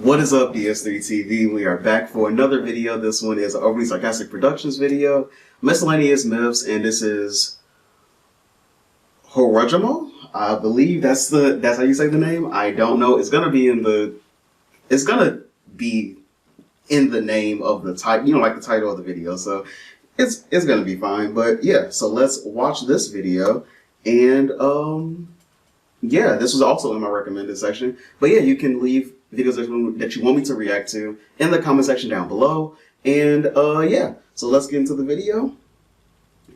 What is up, PS3 TV? We are back for another video. This one is an Overly Sarcastic Productions video, Miscellaneous Myths, and this is Jorogumo. I believe that's how you say the name. I don't know. It's gonna be in the name of the title, like the title of the video. So it's gonna be fine. But yeah, so let's watch this video. And yeah, this was also in my recommended section. But yeah, you can leave videos that you want me to react to in the comment section down below. And yeah, so let's get into the video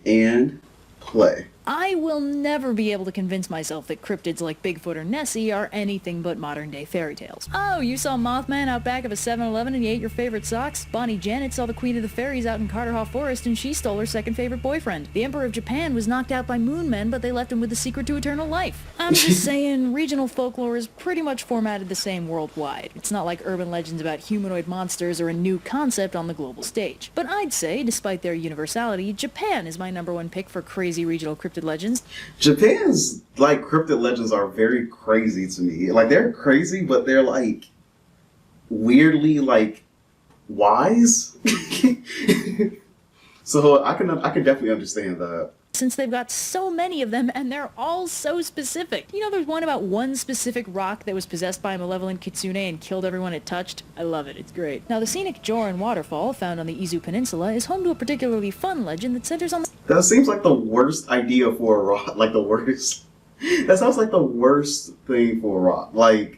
and play. I will never be able to convince myself that cryptids like Bigfoot or Nessie are anything but modern-day fairy tales. Oh, you saw Mothman out back of a 7-Eleven and you ate your favorite socks? Bonnie Janet saw the Queen of the Fairies out in Carterhaugh Forest and she stole her second favorite boyfriend. The Emperor of Japan was knocked out by moon men, but they left him with the secret to eternal life. I'm just saying, regional folklore is pretty much formatted the same worldwide. It's not like urban legends about humanoid monsters or a new concept on the global stage. But I'd say, despite their universality, Japan is my #1 pick for crazy regional cryptid legends. Japan's cryptid legends are very crazy to me. They're crazy, but they're weirdly wise. So I can definitely understand that. Since they've got so many of them and they're all so specific. You know, there's one about one specific rock that was possessed by a malevolent kitsune and killed everyone it touched. I love it, it's great. Now the scenic Joran waterfall found on the Izu Peninsula is home to a particularly fun legend that centers on That seems like the worst idea for a rock, the worst. That sounds like the worst thing for a rock. Why?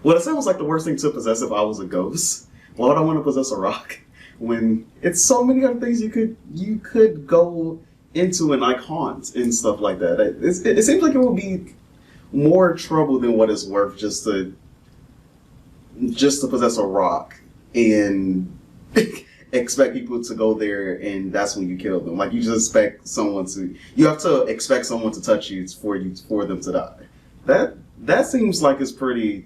Well, it sounds like the worst thing to possess if I was a ghost. Why would I want to possess a rock? When it's so many other things you could go into and haunt and stuff like that. It seems like it would be more trouble than what it's worth just to possess a rock and expect people to go there and that's when you kill them. You just expect someone to. You have to expect someone to touch you for them to die. That seems like it's pretty.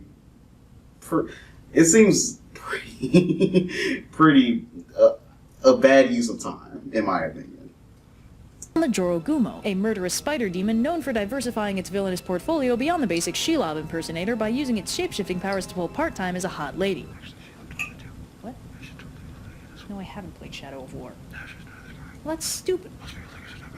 It seems pretty a bad use of time, in my opinion. The Jorogumo, a murderous spider demon known for diversifying its villainous portfolio beyond the basic Shelob impersonator by using its shapeshifting powers to pull part-time as a hot lady. What? No, I haven't played Shadow of War. Well, that's stupid.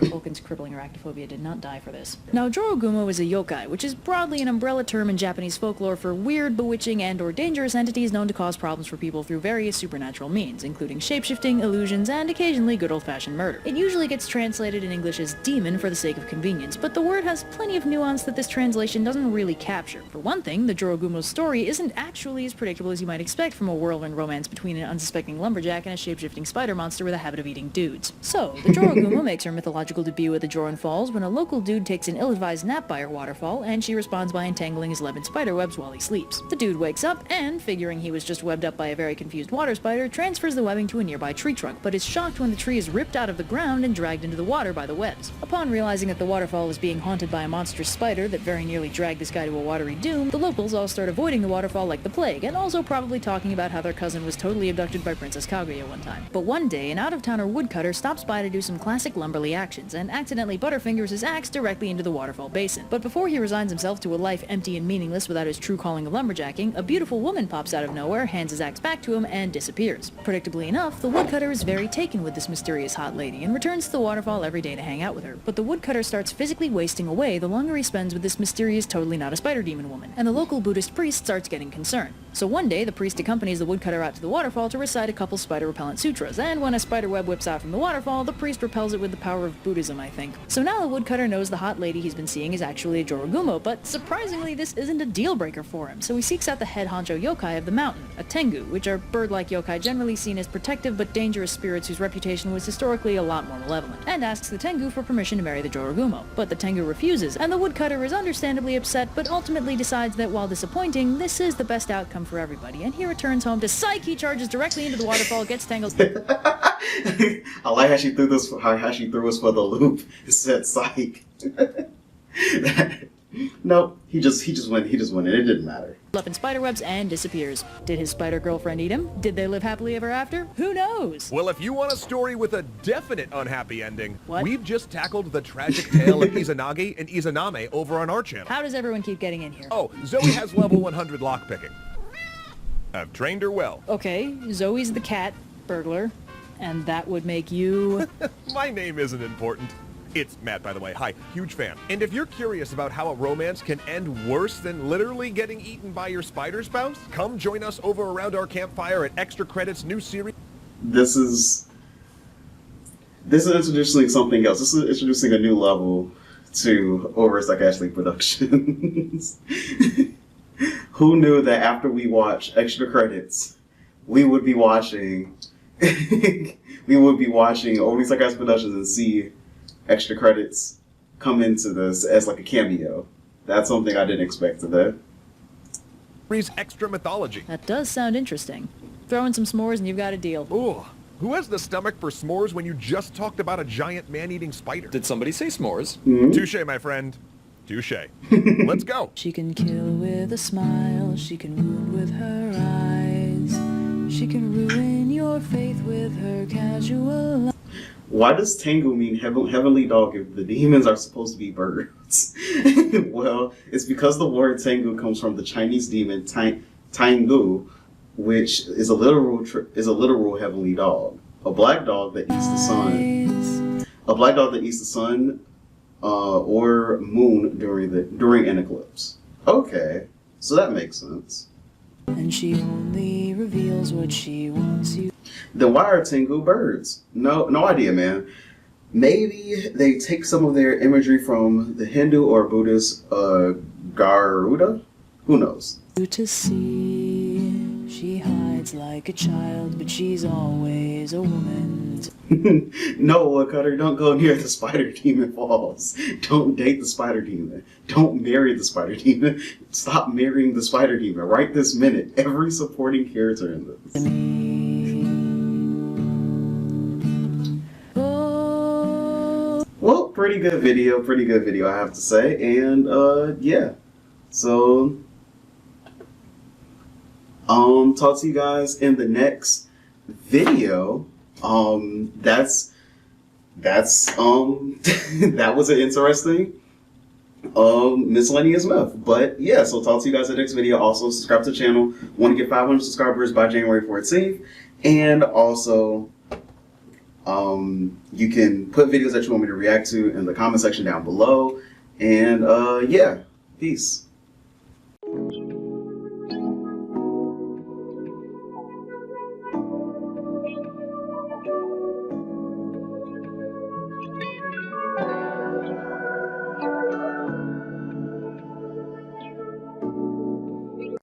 Vulcan's crippling arachnophobia did not die for this. Now, Jorogumo is a yokai, which is broadly an umbrella term in Japanese folklore for weird, bewitching, and/or dangerous entities known to cause problems for people through various supernatural means, including shapeshifting, illusions, and occasionally good old-fashioned murder. It usually gets translated in English as demon for the sake of convenience, but the word has plenty of nuance that this translation doesn't really capture. For one thing, the Jorogumo's story isn't actually as predictable as you might expect from a whirlwind romance between an unsuspecting lumberjack and a shapeshifting spider monster with a habit of eating dudes. So, the Jorogumo makes her mythological debut at the Joran Falls when a local dude takes an ill-advised nap by her waterfall, and she responds by entangling his 11 spiderwebs while he sleeps. The dude wakes up and, figuring he was just webbed up by a very confused water spider, transfers the webbing to a nearby tree trunk, but is shocked when the tree is ripped out of the ground and dragged into the water by the webs. Upon realizing that the waterfall is being haunted by a monstrous spider that very nearly dragged this guy to a watery doom, the locals all start avoiding the waterfall like the plague, and also probably talking about how their cousin was totally abducted by Princess Kaguya one time. But one day, an out-of-towner woodcutter stops by to do some classic lumberly actions, and accidentally butterfingers his axe directly into the waterfall basin. But before he resigns himself to a life empty and meaningless without his true calling of lumberjacking, a beautiful woman pops out of nowhere, hands his axe back to him, and disappears. Predictably enough, the woodcutter is very taken with this mysterious hot lady and returns to the waterfall every day to hang out with her. But the woodcutter starts physically wasting away the longer he spends with this mysterious, totally not a spider demon woman, and the local Buddhist priest starts getting concerned. So one day, the priest accompanies the woodcutter out to the waterfall to recite a couple spider-repellent sutras, and when a spider web whips out from the waterfall, the priest repels it with the power of Buddhism, I think. So now the woodcutter knows the hot lady he's been seeing is actually a Jorogumo, but surprisingly this isn't a deal-breaker for him, so he seeks out the head honcho yokai of the mountain, a tengu, which are bird-like yokai generally seen as protective but dangerous spirits whose reputation was historically a lot more malevolent, and asks the tengu for permission to marry the Jorogumo. But the tengu refuses, and the woodcutter is understandably upset, but ultimately decides that while disappointing, this is the best outcome for everybody, and he returns home to psych. He charges directly into the waterfall, gets tangled. I like how she threw us for the loop. It said psych. No, he just went. It didn't matter. up in spiderwebs and disappears. Did his spider girlfriend eat him? Did they live happily ever after? Who knows? Well, if you want a story with a definite unhappy ending, What? we've just tackled the tragic tale of Izanagi and Izaname over on our channel. How does everyone keep getting in here? Oh, Zoe has level 100 lockpicking. I've trained her well. Okay, Zoe's the cat burglar, and that would make you... My name isn't important. It's Matt, by the way. Hi, huge fan. And if you're curious about how a romance can end worse than literally getting eaten by your spider spouse, come join us over around our campfire at Extra Credits' new series. This is introducing something else. This is introducing a new level to Over Sarcastic Productions. Who knew that after we watch Extra Credits, we would be watching Over Sarcastic Productions and see Extra Credits come into this as like a cameo. That's something I didn't expect today. Extra Mythology. That does sound interesting. Throw in some s'mores and you've got a deal. Ooh, who has the stomach for s'mores when you just talked about a giant man-eating spider? Did somebody say s'mores? Touche, my friend. Touche. Let's go. She can kill with a smile, she can wound with her eyes, she can ruin your faith with her casual... Why does Tengu mean heavenly dog if the demons are supposed to be birds? Well, it's because the word Tengu comes from the Chinese demon Tengu, which is a literal heavenly dog. A black dog that eats the sun. A black dog that eats the sun or moon during an eclipse. Okay, so that makes sense. And she only reveals what she wants you. Then why are Tengu birds? No idea, man. Maybe they take some of their imagery from the Hindu or Buddhist Garuda? Who knows? To see, she hides like a child, but she's always a woman. No, Woodcutter, don't go near the Spider Demon Falls. Don't date the Spider Demon. Don't marry the Spider Demon. Stop marrying the Spider Demon right this minute. Every supporting character in this. Well, pretty good video, I have to say, and yeah, so talk to you guys in the next video. That's that was an interesting miscellaneous myth, but yeah, so talk to you guys in the next video. Also subscribe to the channel. Want to get 500 subscribers by January 14th, and also you can put videos that you want me to react to in the comment section down below. And yeah, peace.